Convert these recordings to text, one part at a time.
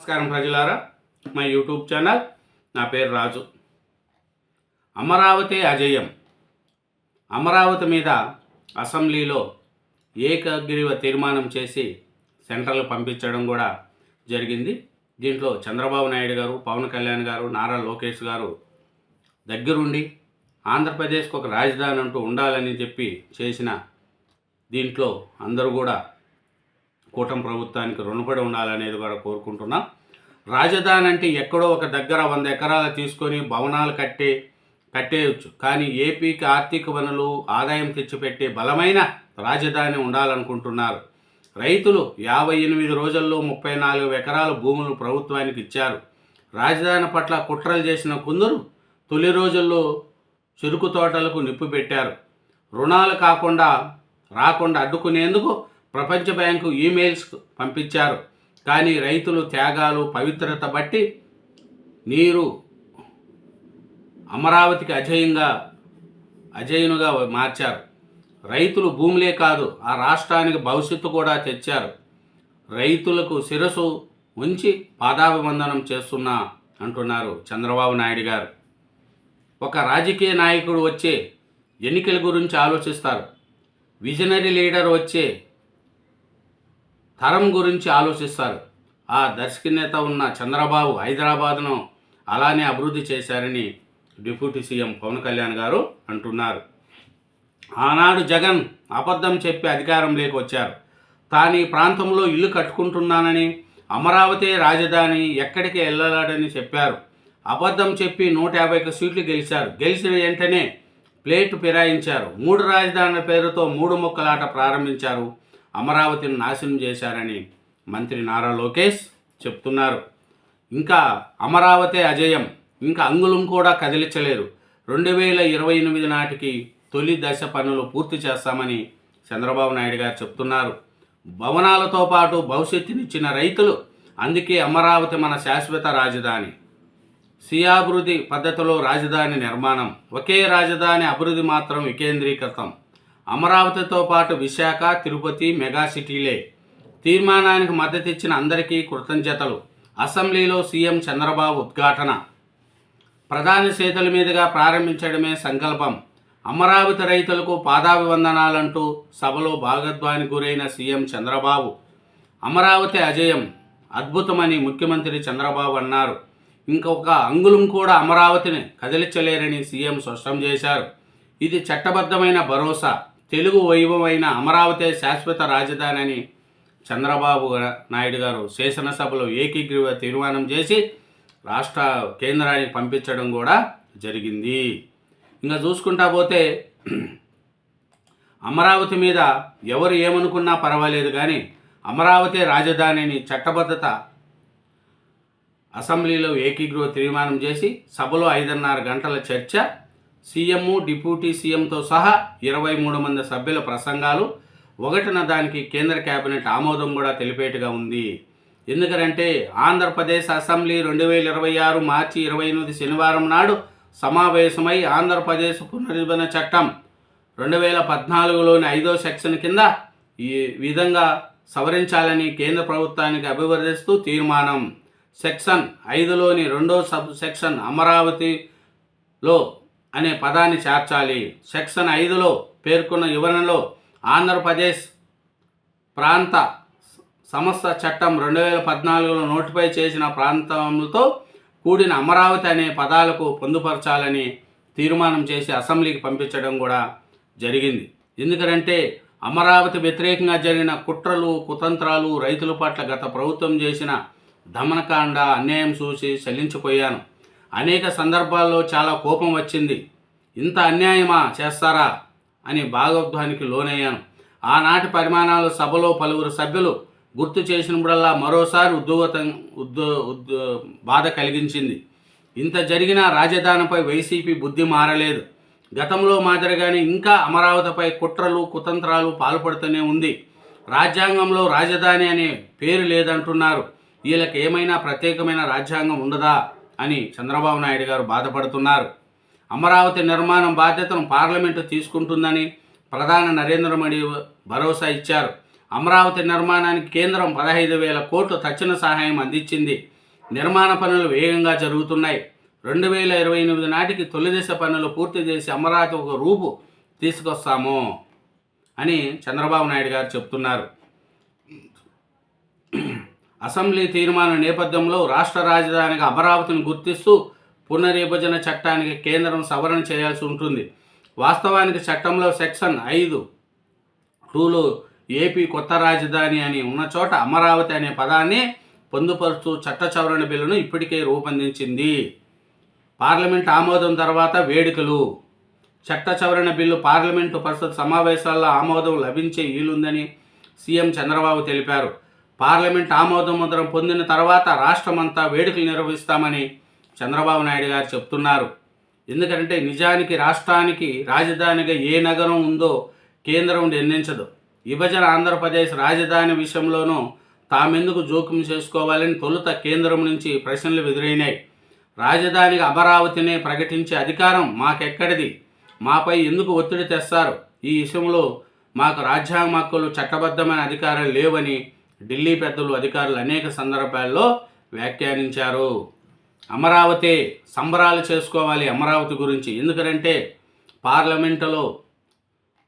నమస్కారం ప్రజలారా, మా యూట్యూబ్ ఛానల్. నా పేరు రాజు. అమరావతి అజేయం. అమరావతి మీద అసెంబ్లీలో ఏకగ్రీవ తీర్మానం చేసి సెంట్రల్ పంపించడం కూడా జరిగింది. దీంట్లో చంద్రబాబు నాయుడు గారు, పవన్ కళ్యాణ్ గారు, నారా లోకేష్ గారు దగ్గరుండి ఆంధ్రప్రదేశ్కి ఒక రాజధాని అంటూ ఉండాలని చెప్పి చేసిన దీంట్లో అందరూ కూడా కూటమి ప్రభుత్వానికి రుణపడి ఉండాలనేది కూడా కోరుకుంటున్నాం. రాజధాని అంటే ఎక్కడో ఒక దగ్గర 100 ఎకరాలు తీసుకొని భవనాలు కట్టేయచ్చు, కానీ ఏపీకి ఆర్థిక వనరులు ఆదాయం తెచ్చిపెట్టే బలమైన రాజధాని ఉండాలనుకుంటున్నారు. రైతులు 58 రోజుల్లో 34 ఎకరాల భూములు ప్రభుత్వానికి ఇచ్చారు. రాజధాని పట్ల కుట్రలు చేసిన కొందరు తొలి రోజుల్లో చెరుకు తోటలకు నిప్పు పెట్టారు. రుణాలు రాకుండా అడ్డుకునేందుకు ప్రపంచ బ్యాంకు ఈమెయిల్స్ పంపించారు. కానీ రైతులు త్యాగాలు, పవిత్రత బట్టి నీరు అమరావతికి అజేయునుగా మార్చారు. రైతులు భూములే కాదు, ఆ రాష్ట్రానికి భవిష్యత్తు కూడా తెచ్చారు. రైతులకు శిరసు ఉంచి పాదాభివందనం చేస్తున్నా అంటున్నారు చంద్రబాబు నాయుడు గారు. ఒక రాజకీయ నాయకుడు వచ్చే ఎన్నికల గురించి ఆలోచిస్తారు. విజనరీ లీడర్ వచ్చే తరం గురించి ఆలోచిస్తారు. ఆ దర్శకనేత ఉన్న చంద్రబాబు హైదరాబాద్ను అలానే అభివృద్ధి చేశారని డిప్యూటీ సీఎం పవన్ కళ్యాణ్ గారు అంటున్నారు. ఆనాడు జగన్ అబద్ధం చెప్పి అధికారంలోకి వచ్చారు. తాను ఈ ప్రాంతంలో ఇల్లు కట్టుకుంటున్నానని, అమరావతి రాజధాని, ఎక్కడికి వెళ్ళాలని చెప్పారు. అబద్ధం చెప్పి 151 సీట్లు గెలిచారు. గెలిచిన వెంటనే ప్లేటు ఫిరాయించారు. 3 రాజధానుల పేరుతో 3 ముక్కలాట ప్రారంభించారు. అమరావతిని నాశనం చేశారని మంత్రి నారా లోకేష్ చెప్తున్నారు. ఇంకా అమరావతి అజేయం, ఇంకా అంగుళం కూడా కదిలించలేరు. 2028 నాటికి తొలి దశ పనులు పూర్తి చేస్తామని చంద్రబాబు నాయుడు గారు చెప్తున్నారు. భవనాలతో పాటు భవిష్యత్తునిచ్చిన రైతులు. అందుకే అమరావతి మన శాశ్వత రాజధాని. స్వీయాభివృద్ధి పద్ధతిలో రాజధాని నిర్మాణం, ఒకే రాజధాని అభివృద్ధి మాత్రం వికేంద్రీకృతం. అమరావతితో పాటు విశాఖ, తిరుపతి మెగా సిటీలే. తీర్మానానికి మద్దతు ఇచ్చిన అందరికీ కృతజ్ఞతలు. అసెంబ్లీలో సీఎం చంద్రబాబు ఉద్ఘాటన. ప్రధాని చేతుల మీదుగా ప్రారంభించడమే సంకల్పం. అమరావతి రైతులకు పాదాభివందనాలంటూ సభలో భాగద్వానికి గురైన సీఎం చంద్రబాబు. అమరావతి అజేయం, అద్భుతమని ముఖ్యమంత్రి చంద్రబాబు అన్నారు. ఇంకొక అంగుళం కూడా అమరావతిని కదిలించలేరని సీఎం స్పష్టం చేశారు. ఇది చట్టబద్ధమైన భరోసా. తెలుగు వైభవమైన అమరావతి శాశ్వత రాజధాని అని చంద్రబాబు నాయుడు గారు శాసనసభలో ఏకీగ్రీవ తీర్మానం చేసి రాష్ట్ర కేంద్రానికి పంపించడం కూడా జరిగింది. ఇంకా చూసుకుంటా పోతే అమరావతి మీద ఎవరు ఏమనుకున్నా పర్వాలేదు, కానీ అమరావతి రాజధానిని చట్టబద్ధత అసెంబ్లీలో ఏకీగ్రీవ తీర్మానం చేసి సభలో 5:30 గంటల చర్చ, సీఎం, డిప్యూటీ సీఎంతో సహా 23 మంది సభ్యుల ప్రసంగాలు. 1న దానికి కేంద్ర కేబినెట్ ఆమోదం కూడా తెలిపేట్టుగా ఉంది. ఎందుకంటే ఆంధ్రప్రదేశ్ అసెంబ్లీ 2026 మార్చి 28 శనివారం నాడు సమావేశమై ఆంధ్రప్రదేశ్ పునర్విభజన చట్టం 2014లోని 5వ సెక్షన్ కింద ఈ విధంగా సవరించాలని కేంద్ర ప్రభుత్వానికి అభివర్ణిస్తూ తీర్మానం. సెక్షన్ 5లోని 2వ సబ్ సెక్షన్ అమరావతిలో అనే పదాన్ని చేర్చాలి. సెక్షన్ 5లో పేర్కొన్న వివరణలో ఆంధ్రప్రదేశ్ ప్రాంత సమస్త చట్టం 2014లో నోటిఫై చేసిన ప్రాంతంతో కూడిన అమరావతి అనే పదాలకు పొందుపరచాలని తీర్మానం చేసి అసెంబ్లీకి పంపించడం కూడా జరిగింది. ఎందుకంటే అమరావతి వ్యతిరేకంగా జరిగిన కుట్రలు, కుతంత్రాలు, రైతుల పట్ల గత ప్రభుత్వం చేసిన దమనకాండ, అన్యాయం చూసి చలించిపోయాను. అనేక సందర్భాల్లో చాలా కోపం వచ్చింది. ఇంత అన్యాయమా చేస్తారా అని భాగోద్వానికి లోనయ్యాను. ఆనాటి పరిమాణాలు సభలో పలువురు సభ్యులు గుర్తు చేసినప్పుడల్లా మరోసారి బాధ కలిగించింది. ఇంత జరిగినా రాజధానిపై వైసీపీ బుద్ధి మారలేదు. గతంలో మాదిరిగానే ఇంకా అమరావతిపై కుట్రలు, కుతంత్రాలు పాల్పడుతూనే ఉంది. రాజ్యాంగంలో రాజధాని అనే పేరు లేదంటున్నారు. వీళ్ళకి ఏమైనా ప్రత్యేకమైన రాజ్యాంగం ఉండదా అని చంద్రబాబు నాయుడు గారు బాధపడుతున్నారు. అమరావతి నిర్మాణం బాధ్యతను పార్లమెంటు తీసుకుంటుందని ప్రధాని నరేంద్ర మోడీ భరోసా ఇచ్చారు. అమరావతి నిర్మాణానికి కేంద్రం 15,000 కోట్లు తక్షణ సహాయం అందించింది. నిర్మాణ పనులు వేగంగా జరుగుతున్నాయి. 2028 నాటికి తొలి దశ పనులు పూర్తి చేసి అమరావతి ఒక రూపు తీసుకొస్తాము అని చంద్రబాబు నాయుడు గారు చెప్తున్నారు. అసెంబ్లీ తీర్మానం నేపథ్యంలో రాష్ట్ర రాజధానిగా అమరావతిని గుర్తిస్తూ పునర్విభజన చట్టానికి కేంద్రం సవరణ చేయాల్సి ఉంటుంది. వాస్తవానికి చట్టంలో సెక్షన్ 5(2)లో ఏపీ కొత్త రాజధాని అని ఉన్న చోట అమరావతి అనే పదాన్ని పొందుపరుస్తూ చట్ట సవరణ బిల్లును ఇప్పటికే రూపొందించింది. పార్లమెంట్ ఆమోదం తర్వాత వేడుకలు. చట్ట సవరణ బిల్లు పార్లమెంటు పరిషత్ సమావేశాల్లో ఆమోదం లభించే వీలుందని సీఎం చంద్రబాబు తెలిపారు. పార్లమెంట్ ఆమోదముద్రం పొందిన తర్వాత రాష్ట్రమంతా వేడుకలు నిర్వహిస్తామని చంద్రబాబు నాయుడు గారు చెప్తున్నారు. ఎందుకంటే నిజానికి రాష్ట్రానికి రాజధానిగా ఏ నగరం ఉందో కేంద్రం నిర్ణయించదు. విభజన ఆంధ్రప్రదేశ్ రాజధాని విషయంలోనూ తామెందుకు జోక్యం చేసుకోవాలని తొలుత కేంద్రం నుంచి ప్రశ్నలు ఎదురైనాయి. రాజధానిగా అమరావతినే ప్రకటించే అధికారం మాకెక్కడిది? మాపై ఎందుకు ఒత్తిడి తెస్తారు? ఈ విషయంలో మాకు రాజ్యాంగ హక్కులు, చట్టబద్ధమైన అధికారాలు లేవని ఢిల్లీ పెద్దలు, అధికారులు అనేక సందర్భాల్లో వ్యాఖ్యానించారు. అమరావతి సంబరాలు చేసుకోవాలి అమరావతి గురించి. ఎందుకంటే పార్లమెంటులో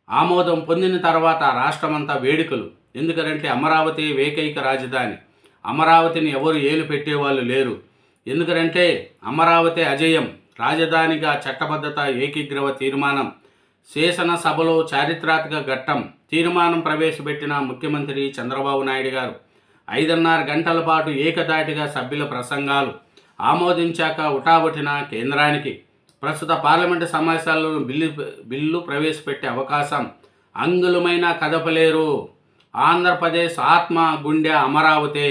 ఆమోదం పొందిన తర్వాత రాష్ట్రమంతా వేడుకలు. ఎందుకంటే అమరావతి ఏకైక రాజధాని. అమరావతిని ఎవరు ఏలు పెట్టేవాళ్ళు లేరు. ఎందుకంటే అమరావతి అజేయం. రాజధానిగా చట్టబద్ధత ఏకీగ్రీవ తీర్మానం శాసనసభలో చారిత్రాత్మక ఘట్టం. తీర్మానం ప్రవేశపెట్టిన ముఖ్యమంత్రి చంద్రబాబు నాయుడు గారు 5.5 గంటల పాటు ఏకదాటిగా సభ్యుల ప్రసంగాలు ఆమోదించాక ఉటాబుటిన కేంద్రానికి ప్రస్తుత పార్లమెంటు సమావేశాల్లో బిల్లు ప్రవేశపెట్టే అవకాశం అంగుళమైన కదపలేరు. ఆంధ్రప్రదేశ్ ఆత్మ గుండె అమరావతి.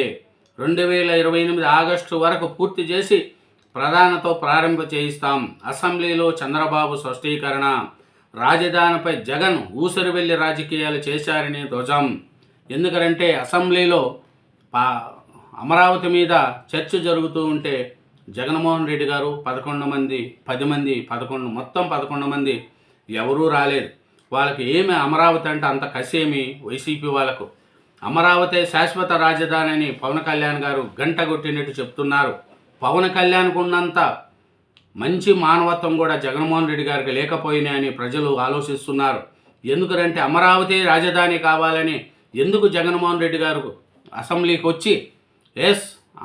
2028 ఆగస్టు వరకు పూర్తి చేసి ప్రధానతో ప్రారంభ చేయిస్తాం. అసెంబ్లీలో చంద్రబాబు స్పష్టీకరణ. రాజధానిపై జగన్ ఊసరివెల్లి రాజకీయాలు చేశారని ధ్వజం. ఎందుకంటే అసెంబ్లీలో అమరావతి మీద చర్చ జరుగుతూ ఉంటే జగన్మోహన్ రెడ్డి గారు 11 మంది ఎవరూ రాలేదు. వాళ్ళకి ఏమి అమరావతి అంటే అంత కసేమి వైసీపీ వాళ్ళకు. అమరావతి శాశ్వత రాజధాని అని పవన్ కళ్యాణ్ గారు గంట కొట్టినట్టు చెప్తున్నారు. పవన్ కళ్యాణ్కు ఉన్నంత మంచి మానవత్వం కూడా జగన్మోహన్ రెడ్డి గారికి లేకపోయినాయని ప్రజలు ఆలోచిస్తున్నారు. ఎందుకంటే అమరావతి రాజధాని కావాలని ఎందుకు జగన్మోహన్ రెడ్డి గారు అసెంబ్లీకి వచ్చి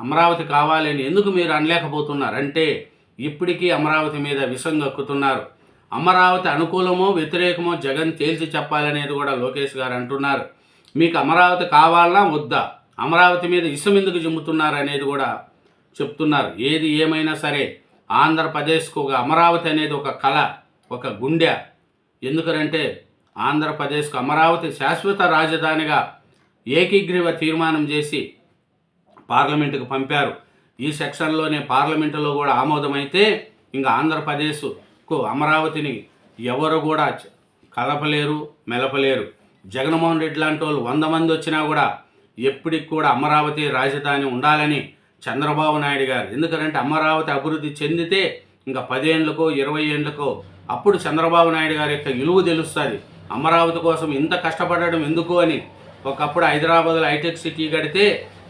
అమరావతి కావాలని ఎందుకు మీరు అనలేకపోతున్నారు అంటే ఇప్పటికీ అమరావతి మీద విషం కక్కుతున్నారు. అమరావతి అనుకూలమో వ్యతిరేకమో జగన్ తేల్చి చెప్పాలనేది కూడా లోకేష్ గారు అంటున్నారు. మీకు అమరావతి కావాలా వద్దా, అమరావతి మీద విషం ఎందుకు జిమ్ముతున్నారు అనేది కూడా చెప్తున్నారు. ఏది ఏమైనా సరే ఆంధ్రప్రదేశ్కు ఒక అమరావతి అనేది ఒక కళ, ఒక గుండె. ఎందుకంటే ఆంధ్రప్రదేశ్కు అమరావతి శాశ్వత రాజధానిగా ఏకీగ్రీవ తీర్మానం చేసి పార్లమెంటుకు పంపారు. ఈ సెక్షన్లోనే పార్లమెంటులో కూడా ఆమోదమైతే ఇంకా ఆంధ్రప్రదేశ్కు అమరావతిని ఎవరు కూడా కలపలేరు, మెలపలేరు. జగన్మోహన్ రెడ్డి లాంటి వాళ్ళు 100 మంది వచ్చినా కూడా ఎప్పటికి కూడా అమరావతి రాజధాని ఉండాలని చంద్రబాబు నాయుడు గారు. ఎందుకంటే అమరావతి అభివృద్ధి చెందితే ఇంకా 10 ఏళ్ళకో 20 ఏళ్ళకో అప్పుడు చంద్రబాబు నాయుడు గారి యొక్క విలువ తెలుస్తుంది. అమరావతి కోసం ఇంత కష్టపడడం ఎందుకు అని. ఒకప్పుడు హైదరాబాద్లో హైటెక్ సిటీ కడితే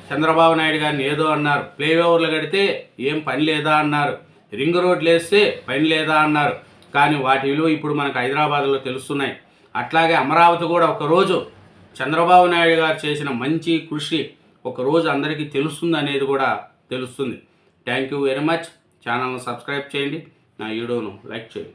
చంద్రబాబు నాయుడు గారిని ఏదో అన్నారు, ఫ్లైఓవర్లు కడితే ఏం పని లేదా అన్నారు, రింగ్ రోడ్లు వేస్తే పని లేదా అన్నారు. కానీ వాటి విలువ ఇప్పుడు మనకు హైదరాబాద్లో తెలుస్తున్నాయి. అట్లాగే అమరావతి కూడా ఒకరోజు చంద్రబాబు నాయుడు గారు చేసిన మంచి కృషి ఒకరోజు అందరికీ తెలుస్తుంది అనేది కూడా తెలుస్తుంది. Thank you very much. ఛానల్ను సబ్స్క్రైబ్ చేయండి, నా వీడియోను లైక్ చేయండి.